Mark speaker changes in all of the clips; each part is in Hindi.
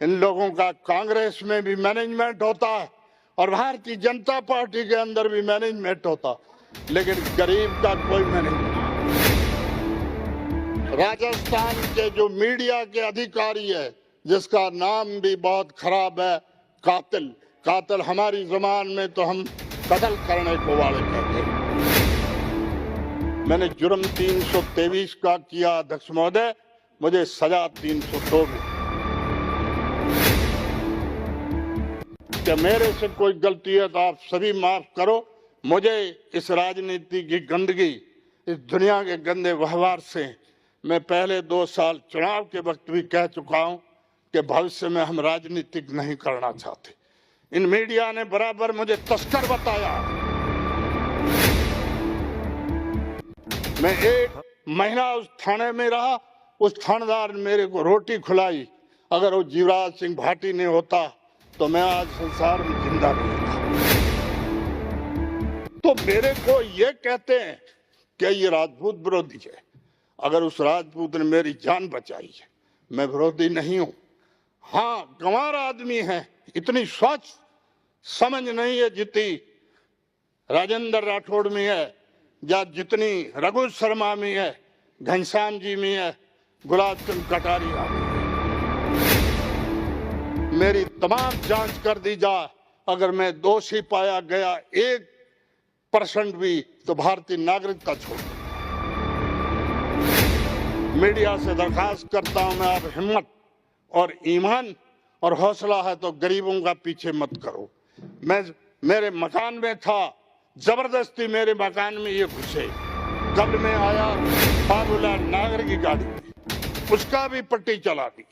Speaker 1: इन लोगों का कांग्रेस में भी मैनेजमेंट होता है और भारतीय जनता पार्टी के अंदर भी मैनेजमेंट होता, लेकिन गरीब का कोई मैनेजमेंट। राजस्थान के जो मीडिया के अधिकारी है, जिसका नाम भी बहुत खराब है, कातिल। कातिल हमारी जबान में तो हम कत्ल करने को वाले कहते हैं। मैंने जुर्म 323 का किया अध्यक्ष महोदय, मुझे सजा 302 में। क्या मेरे से कोई गलती है तो आप सभी माफ करो। मुझे इस राजनीति की गंदगी, इस दुनिया के गंदे व्यवहार से मैं पहले 2 साल चुनाव के वक्त भी कह चुका हूं कि भविष्य में हम राजनीतिक नहीं करना चाहते। इन मीडिया ने बराबर मुझे तस्कर बताया। मैं 1 महीना उस थाने में रहा, उस थानेदार ने मेरे को रोटी खिलाई। अगर वो जीवराज सिंह भाटी नहीं होता तो मैं आज संसार में जिंदा नहीं था। तो मेरे को ये कहते हैं कि ये राजपूत विरोधी है। अगर उस राजपूत ने मेरी जान बचाई है, मैं विरोधी नहीं हूं। हाँ, गंवार आदमी है, इतनी सोच समझ नहीं है जितनी राजेंद्र राठौड़ में है, या जितनी रघु शर्मा में है, घनश्याम जी में है, गुलाब चंद कटारिया में। मेरी तमाम जांच कर दी जाए, अगर मैं दोषी पाया गया 1% भी, तो भारतीय नागरिकता छोड़ दूं। मीडिया से दरखास्त करता हूं, मैं आप हिम्मत और ईमान और हौसला है तो गरीबों का पीछे मत करो। मैं मेरे मकान में था, जबरदस्ती मेरे मकान में ये घुसे। कल में आया बाबूलाल नागर की गाड़ी में, उसका भी पट्टी चला दी।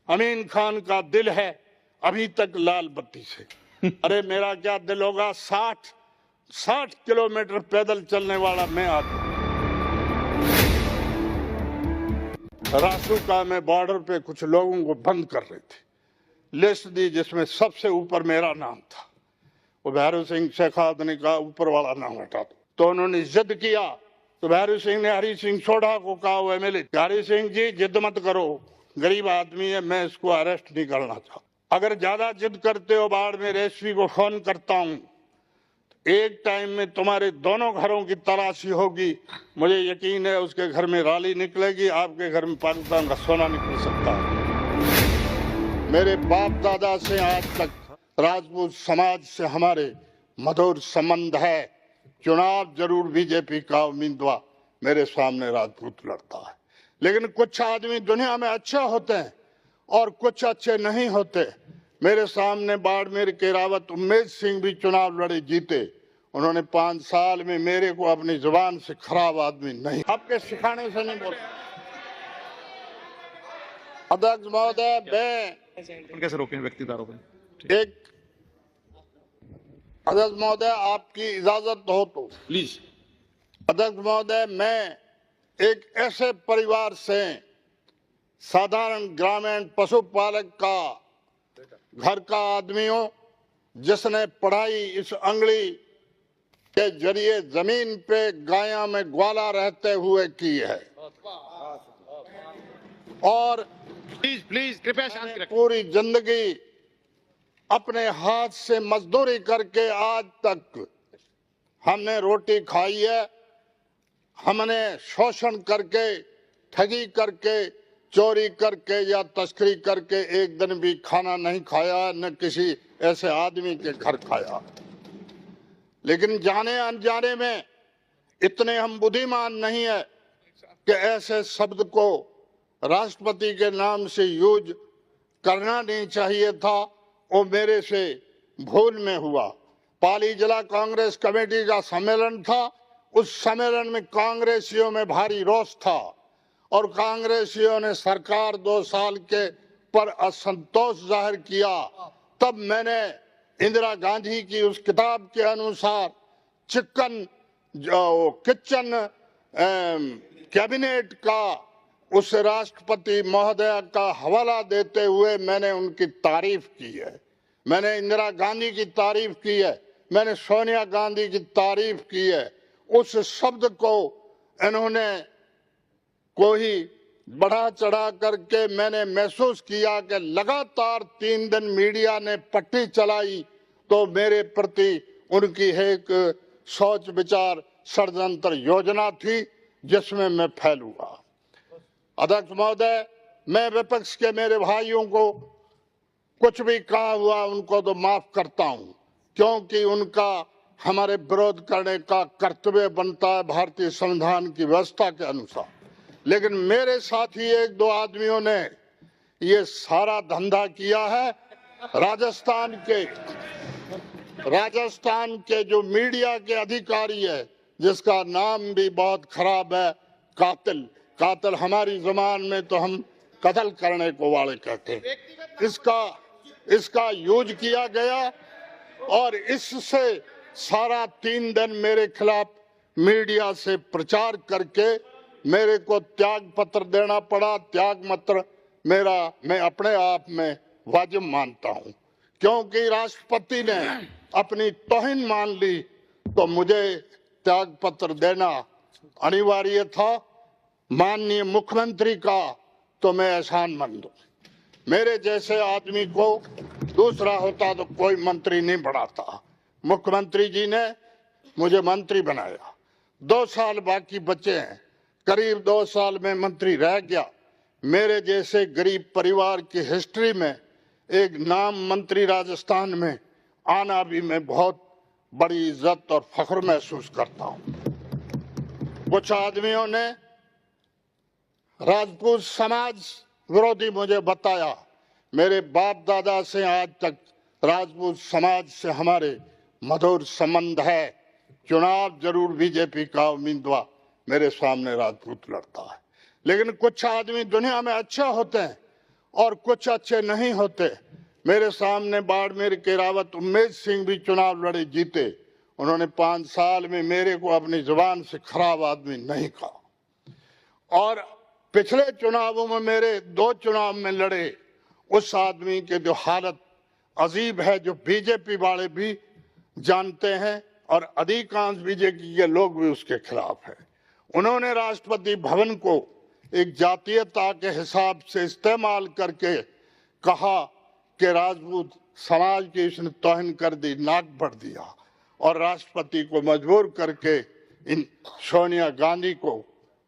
Speaker 1: अमीन खान का दिल है अभी तक लाल बत्ती से। अरे मेरा क्या दिल होगा, 60 किलोमीटर पैदल चलने वाला मैं आदमी। रासुका में बॉर्डर पे कुछ लोगों को बंद कर रहे थे, लिस्ट दी जिसमें सबसे ऊपर मेरा नाम था। वो भैरू सिंह शेखावत ने कहा ऊपर वाला नाम हटा दो, तो उन्होंने जिद किया। तो भैरू सिंह ने हरी सिंह सोढ़ा को कहा, वो एमएलए, हरी सिंह जी जिद मत करो, गरीब आदमी है, मैं इसको अरेस्ट नहीं करना चाहता। अगर ज्यादा जिद करते हो, बाड़मेर एसपी को फोन करता हूं, एक टाइम में तुम्हारे दोनों घरों की तलाशी होगी। मुझे यकीन है उसके घर में राली निकलेगी, आपके घर में पाकिस्तान का सोना निकल सकता है। मेरे बाप दादा से आज तक राजपूत समाज से हमारे मधुर संबंध है। चुनाव जरूर बीजेपी का उम्मीदवार मेरे सामने राजपूत लड़ता है, लेकिन कुछ आदमी दुनिया में अच्छे होते हैं और कुछ अच्छे नहीं होते। मेरे सामने बाड़मेर के रावत उम्मेद सिंह भी चुनाव लड़े, जीते। उन्होंने 5 साल में मेरे को अपनी जुबान से खराब आदमी नहीं, आपके सिखाने से नहीं बोलता। अध्यक्ष महोदय, मैं
Speaker 2: कैसे रोके व्यक्तिगत आरोप?
Speaker 1: एक अध्यक्ष महोदय, आपकी इजाजत हो तो
Speaker 2: प्लीज।
Speaker 1: अध्यक्ष महोदय, मैं एक ऐसे परिवार से, साधारण ग्रामीण पशुपालक का घर का आदमी हूं, जिसने पढ़ाई इस अंगली के जरिए जमीन पे गाया में ग्वाला रहते हुए की है। और
Speaker 2: प्लीज कृपया शांति रखें।
Speaker 1: पूरी जिंदगी अपने हाथ से मजदूरी करके आज तक हमने रोटी खाई है। हमने शोषण करके, ठगी करके, चोरी करके या तस्करी करके एक दिन भी खाना नहीं खाया, न किसी ऐसे आदमी के घर खाया। लेकिन जाने अनजाने में इतने हम बुद्धिमान नहीं है कि ऐसे शब्द को राष्ट्रपति के नाम से यूज करना नहीं चाहिए था। वो मेरे से भूल में हुआ। पाली जिला कांग्रेस कमेटी का सम्मेलन था, उस सम्मेलन में कांग्रेसियों में भारी रोष था और कांग्रेसियों ने सरकार 2 साल के पर असंतोष जाहिर किया। तब मैंने इंदिरा गांधी की उस किताब के अनुसार किचन कैबिनेट का उस राष्ट्रपति महोदय का हवाला देते हुए मैंने उनकी तारीफ की है। मैंने इंदिरा गांधी की तारीफ की है, मैंने सोनिया गांधी की तारीफ की है। उस शब्द को इन्होंने कोई बढ़ा चढ़ा करके मैंने महसूस किया कि लगातार 3 दिन मीडिया ने पट्टी चलाई तो मेरे प्रति उनकी एक सोच विचार षड्यंत्र योजना थी जिसमें मैं फेल हुआ। अध्यक्ष महोदय, मैं विपक्ष के मेरे भाइयों को कुछ भी कहा हुआ उनको तो माफ करता हूं, क्योंकि उनका हमारे विरोध करने का कर्तव्य बनता है भारतीय संविधान की व्यवस्था के अनुसार। लेकिन मेरे साथी 1-2 आदमियों ने ये सारा धंधा किया है। राजस्थान के जो मीडिया के अधिकारी है, जिसका नाम भी बहुत खराब है, कातिल हमारी जबान में तो हम कत्ल करने को वाले कहते हैं, इसका यूज किया गया और इससे सारा 3 दिन मेरे खिलाफ मीडिया से प्रचार करके मेरे को त्याग पत्र देना पड़ा। त्याग पत्र मैं अपने आप में वाजिब मानता हूं, क्योंकि राष्ट्रपति ने अपनी तौहीन मान ली तो मुझे त्याग पत्र देना अनिवार्य था। माननीय मुख्यमंत्री का तो मैं एहसानमंद हूं। मेरे जैसे आदमी को दूसरा होता तो कोई मंत्री नहीं बनाता। मुख्यमंत्री जी ने मुझे मंत्री बनाया। 2 साल बाकी बचे हैं, करीब 2 साल में मंत्री रह गया। मेरे जैसे गरीब परिवार की हिस्ट्री में एक नाम मंत्री राजस्थान में आना भी मैं बहुत बड़ी इज्जत और फख्र महसूस करता हूं। कुछ आदमियों ने राजपूत समाज विरोधी मुझे बताया। मेरे बाप दादा से आज तक राजपूत समाज से हमारे मधुर संबंध है। चुनाव जरूर बीजेपी का उम्मीदवार मेरे सामने राजपूत लड़ता है, लेकिन कुछ आदमी दुनिया में अच्छे होते हैं और कुछ अच्छे नहीं होते। मेरे सामने बाड़मेर के रावत उम्मेद सिंह भी चुनाव लड़े, जीते। उन्होंने 5 साल में मेरे को अपनी जुबान से खराब आदमी नहीं कहा। और पिछले चुनावों में मेरे 2 चुनाव में लड़े उस आदमी के जो हालत अजीब है, जो बीजेपी वाले भी जानते हैं और अधिकांश बीजेपी के लोग भी उसके खिलाफ है। उन्होंने राष्ट्रपति भवन को एक जातीयता के हिसाब से इस्तेमाल करके कहा कि राजपूत समाज की इसने तौहीन कर दी, नाक भर दिया, और राष्ट्रपति को मजबूर करके इन सोनिया गांधी को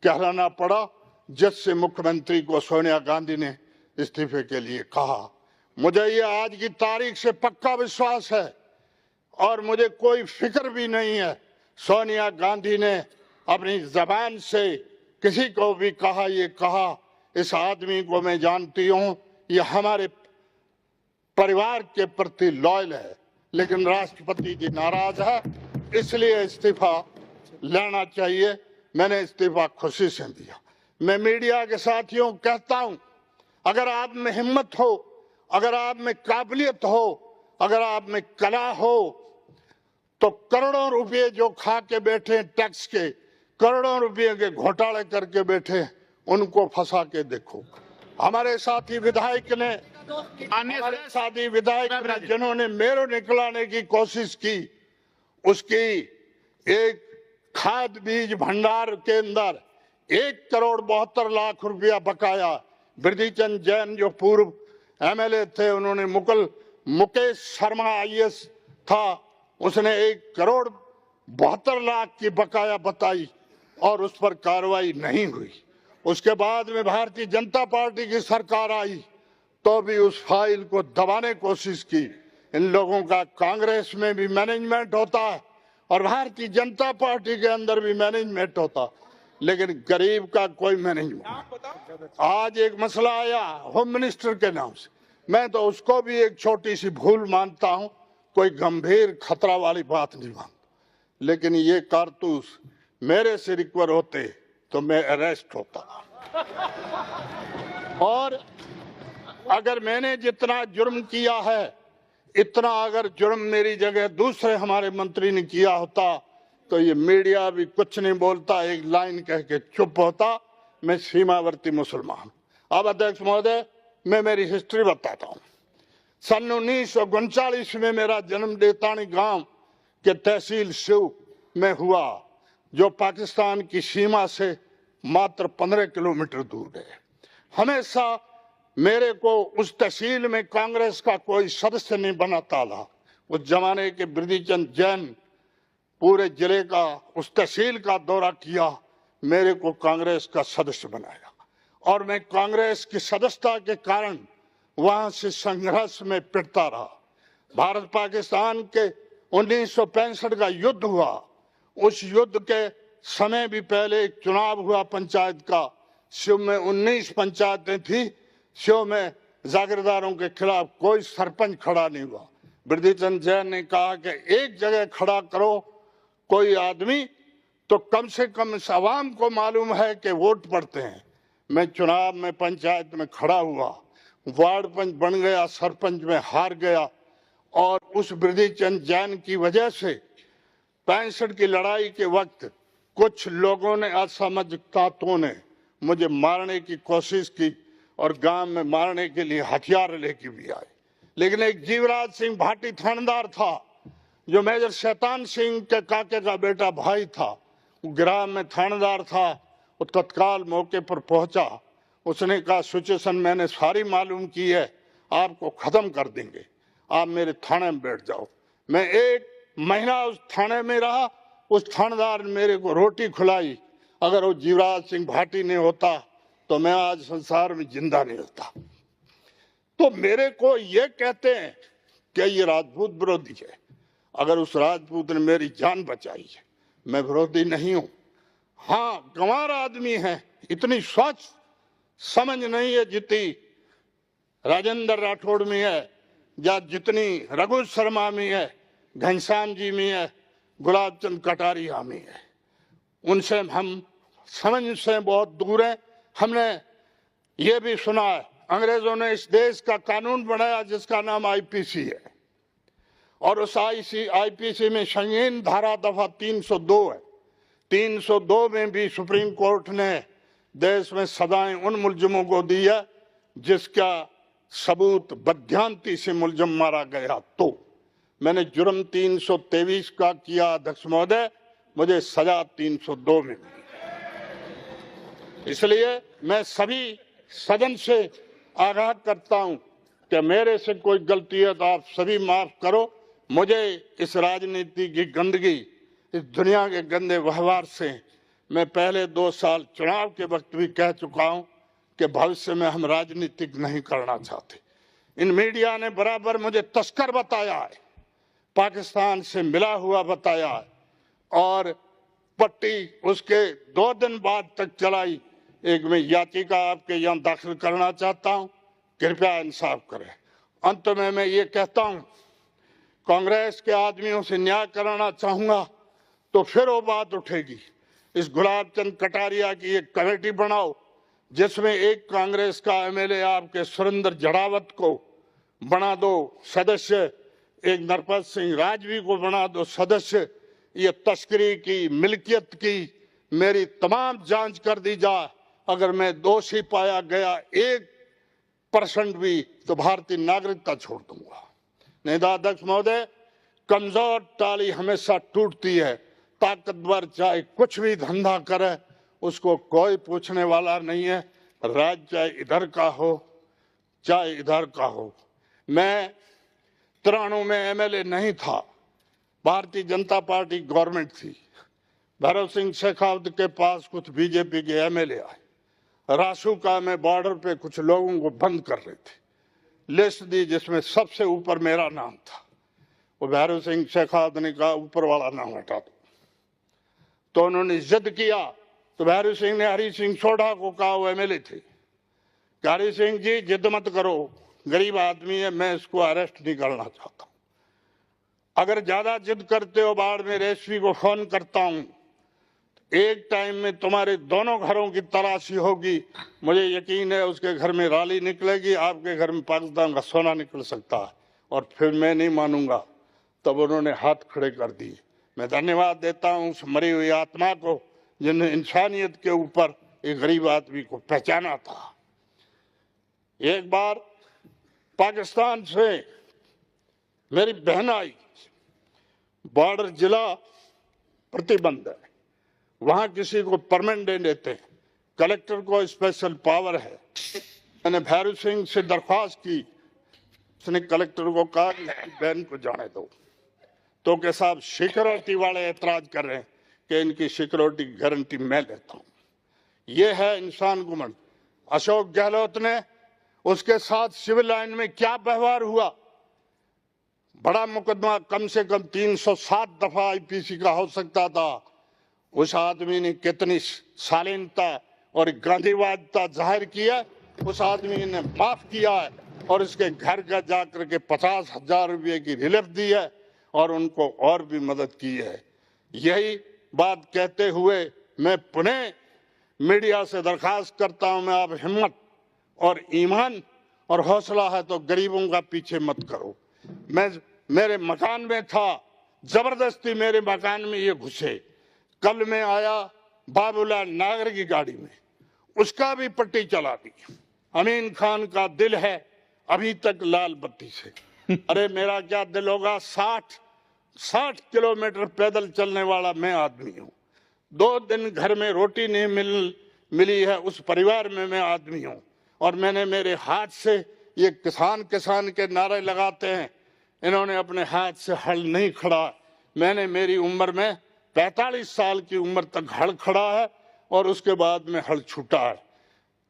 Speaker 1: कहलाना पड़ा, जिससे मुख्यमंत्री को सोनिया गांधी ने इस्तीफे के लिए कहा। मुझे ये आज की तारीख से पक्का विश्वास है और मुझे कोई फिक्र भी नहीं है। सोनिया गांधी ने अपनी जबान से किसी को भी कहा, ये कहा, इस आदमी को मैं जानती हूं, ये हमारे परिवार के प्रति लॉयल है, लेकिन राष्ट्रपति जी नाराज है, इसलिए इस्तीफा लेना चाहिए। मैंने इस्तीफा खुशी से दिया। मैं मीडिया के साथियों कहता हूं, अगर आप में हिम्मत हो, अगर आप में काबिलियत हो, अगर आप में कला हो, तो करोड़ों रुपए जो खा के बैठे टैक्स के, करोड़ों रुपए के घोटाले करके बैठे, उनको फंसा के देखो। हमारे साथी विधायक ने जिन्होंने मेरे निकलाने की कोशिश की, उसकी एक खाद बीज भंडार के अंदर 1,72,00,000 रुपया बकाया। बिरदीचंद जैन जो पूर्व एमएलए थे, उन्होंने मुकेश शर्मा आईएएस था, उसने 1,72,00,000 की बकाया बताई और उस पर कार्रवाई नहीं हुई। उसके बाद में भारतीय जनता पार्टी की सरकार आई तो भी उस फाइल को दबाने की कोशिश की। इन लोगों का कांग्रेस में भी मैनेजमेंट होता है और भारतीय जनता पार्टी के अंदर भी मैनेजमेंट होता, लेकिन गरीब का कोई मैनेजमेंट। आज एक मसला आया होम मिनिस्टर के नाम से, मैं तो उसको भी एक छोटी सी भूल मानता हूं, कोई गंभीर खतरा वाली बात नहीं मानता, लेकिन ये कारतूस मेरे से रिकवर होते तो मैं अरेस्ट होता। और अगर मैंने जितना जुर्म किया है, इतना अगर जुर्म मेरी जगह दूसरे हमारे मंत्री ने किया होता तो ये मीडिया भी कुछ नहीं बोलता, एक लाइन कह के चुप होता। मैं सीमावर्ती मुसलमान। अब अध्यक्ष महोदय, मैं मेरी हिस्ट्री बताता हूँ। सन 1939 में मेरा जन्म देतानी गांव के तहसील शिव में हुआ, जो पाकिस्तान की सीमा से मात्र 15 किलोमीटर दूर है। हमेशा मेरे को उस तहसील में कांग्रेस का कोई सदस्य नहीं बनाता था। उस जमाने के बिरदीचंद जैन पूरे जिले का, उस तहसील का दौरा किया, मेरे को कांग्रेस का सदस्य बनाया और मैं कांग्रेस की सदस्यता के कारण वहां से संघर्ष में पिटता रहा। भारत पाकिस्तान के 1965 का युद्ध हुआ। उस युद्ध के समय भी पहले एक चुनाव हुआ पंचायत का। शिव में 19 पंचायतें थी। शिव में जागीरदारों के खिलाफ कोई सरपंच खड़ा नहीं हुआ। बिरदीचंद जैन ने कहा कि एक जगह खड़ा करो कोई आदमी, तो कम से कम इस आवाम को मालूम है कि वोट पड़ते हैं। मैं चुनाव में पंचायत में खड़ा हुआ, वार्ड पंच बन गया, सरपंच में हार गया और उस बिरदीचंद जैन की वजह से 65 की लड़ाई के वक्त कुछ लोगों ने, असामाजिक ताकतों ने मुझे मारने की कोशिश की और गांव में मारने के लिए हथियार लेके भी आए। लेकिन एक जीवराज सिंह भाटी थानेदार था जो मेजर शैतान सिंह के काके का बेटा भाई था, वो ग्राम में थानेदार था। वो तत्काल मौके पर पहुंचा। उसने कहा सिचुएशन मैंने सारी मालूम की है, आपको खत्म कर देंगे, आप मेरे थाने में बैठ जाओ। मैं 1 महीना उस थाने में रहा। उस थानेदार ने मेरे को रोटी खिलाई। अगर वो जीवराज सिंह भाटी नहीं होता तो मैं आज संसार में जिंदा नहीं होता। तो मेरे को ये कहते हैं कि ये राजपूत विरोधी है। अगर उस राजपूत ने मेरी जान बचाई है, मैं विरोधी नहीं हूं। हाँ, गंवार आदमी है, इतनी सोच समझ नहीं है जितनी राजेंद्र राठौड़ में है या जितनी रघु शर्मा में है, घनश्याम जी में है, गुलाब चंद कटारिया में है। उनसे हम समझ से बहुत दूर हैं। हमने ये भी सुना है अंग्रेजों ने इस देश का कानून बनाया जिसका नाम आईपीसी है और उस आईपीसी में संगीन धारा दफा 302 है। 302 में भी सुप्रीम कोर्ट ने देश में सजाएं उन मुलजिमों को दी है जिसका सबूत बदध्यांती से मुलजिम मारा गया। तो मैंने जुर्म 323 का किया अध्यक्ष महोदय, मुझे सजा 302 में मिली। इसलिए मैं सभी सदन से आगाह करता हूं कि मेरे से कोई गलती है तो आप सभी माफ करो। मुझे इस राजनीति की गंदगी, इस दुनिया के गंदे व्यवहार से मैं पहले 2 साल चुनाव के वक्त भी कह चुका हूं कि भविष्य में हम राजनीतिक नहीं करना चाहते। इन मीडिया ने बराबर मुझे तस्कर बताया है, पाकिस्तान से मिला हुआ बताया है और पट्टी उसके 2 दिन बाद तक चलाई। एक मैं याचिका आपके यहाँ दाखिल करना चाहता हूं, कृपया इंसाफ करें। अंत में मैं ये कहता हूं, कांग्रेस के आदमियों से न्याय कराना चाहूंगा तो फिर वो बात उठेगी। इस गुलाब चंद कटारिया की एक कमेटी बनाओ जिसमें एक कांग्रेस का एमएलए आपके सुरेंद्र जड़ावत को बना दो सदस्य, एक नरपत सिंह राजवी को बना दो सदस्य। ये तस्करी की, मिल्कियत की मेरी तमाम जांच कर दी जाए। अगर मैं दोषी पाया गया 1% भी तो भारतीय नागरिकता छोड़ दूंगा। नहीं तो अध्यक्ष महोदय, कमजोर टाली हमेशा टूटती है। ताकतवर चाहे कुछ भी धंधा करे उसको कोई पूछने वाला नहीं है, राज्य चाहे इधर का हो चाहे इधर का हो। मैं 93 में एमएलए नहीं था, भारतीय जनता पार्टी गवर्नमेंट थी। भैरव सिंह शेखावत के पास कुछ बीजेपी के एमएलए आए, रासुका में बॉर्डर पे कुछ लोगों को बंद कर रहे थे। लिस्ट दी जिसमें सबसे ऊपर मेरा नाम था। वो भैरव सिंह शेखावत ने कहा ऊपर वाला नाम हटा दो। तो उन्होंने जिद किया तो भैरव सिंह ने हरि सिंह सोढ़ा को कहा, वो एमएलए थे, हरि सिंह जी जिद मत करो, गरीब आदमी है, मैं इसको अरेस्ट नहीं करना चाहता। अगर ज्यादा जिद करते हो बाढ़ में एसपी को फोन करता हूं, एक टाइम में तुम्हारे दोनों घरों की तलाशी होगी। मुझे यकीन है उसके घर में राली निकलेगी, आपके घर में पाकिस्तान का सोना निकल सकता है और फिर मैं नहीं मानूंगा। तब उन्होंने हाथ खड़े कर दिए। मैं धन्यवाद देता हूं उस मरी हुई आत्मा को जिन्हें इंसानियत के ऊपर एक गरीब आदमी को पहचाना था। एक बार पाकिस्तान से मेरी बहन आई, बॉर्डर जिला प्रतिबंध है, वहां किसी को परमिट दे देते हैं, कलेक्टर को स्पेशल पावर है। मैंने भैरू सिंह से दरख्वास्त की, उसने कलेक्टर को कहा कि इसकी बहन को जाने दो, तो के साहब सिक्योरिटी वाले एतराज कर रहे हैं कि इनकी सिक्योरिटी गारंटी मैं लेता हूं। ये है इंसान गुमन। अशोक गहलोत ने उसके साथ सिविल लाइन में क्या व्यवहार हुआ, बड़ा मुकदमा कम से कम 307 दफा आईपीसी का हो सकता था। उस आदमी ने कितनी शालीनता और गांधीवादिता जाहिर किया, उस आदमी ने माफ किया है और उसके घर का जाकर के 50,000 रुपये की रिलीफ दी है और उनको और भी मदद की है। यही बात कहते हुए मैं पुनः मीडिया से दरखास्त करता हूं, मैं आप हिम्मत और ईमान और हौसला है तो गरीबों का पीछे मत करो। मैं मेरे मकान में था, जबरदस्ती मेरे मकान में ये घुसे। कल मैं आया बाबूलाल नागर की गाड़ी में, उसका भी पट्टी चला दी। अमीन खान का दिल है अभी तक लाल बत्ती से। अरे मेरा क्या दिल होगा, 60 किलोमीटर पैदल चलने वाला मैं आदमी हूँ। 2 दिन घर में रोटी नहीं मिली है, उस परिवार में मैं आदमी हूँ। और मैंने मेरे हाथ से ये किसान के नारे लगाते हैं, इन्होंने अपने हाथ से हल नहीं खड़ा। मैंने मेरी उम्र में 45 साल की उम्र तक हल खड़ा है और उसके बाद में हल छूटा है।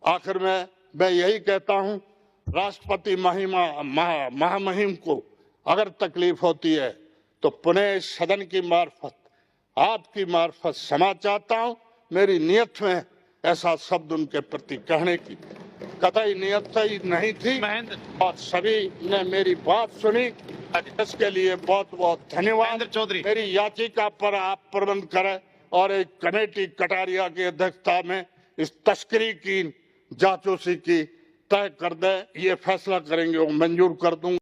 Speaker 1: आखिर में मैं यही कहता हूं, राष्ट्रपति महामहिम को अगर तकलीफ होती है तो पुनः सदन की मार्फत, आपकी मार्फत क्षमा चाहता हूं। मेरी नियत में ऐसा शब्द उनके प्रति कहने की कतई नियत ही नहीं थी और सभी ने मेरी बात सुनी, इसके लिए बहुत बहुत धन्यवाद।
Speaker 2: चौधरी,
Speaker 1: मेरी याचिका पर आप प्रबंध करें और एक कमेटी कटारिया की अध्यक्षता में इस तस्करी की जासूसी की तय कर दे, ये फैसला करेंगे वो मंजूर कर दूंगा।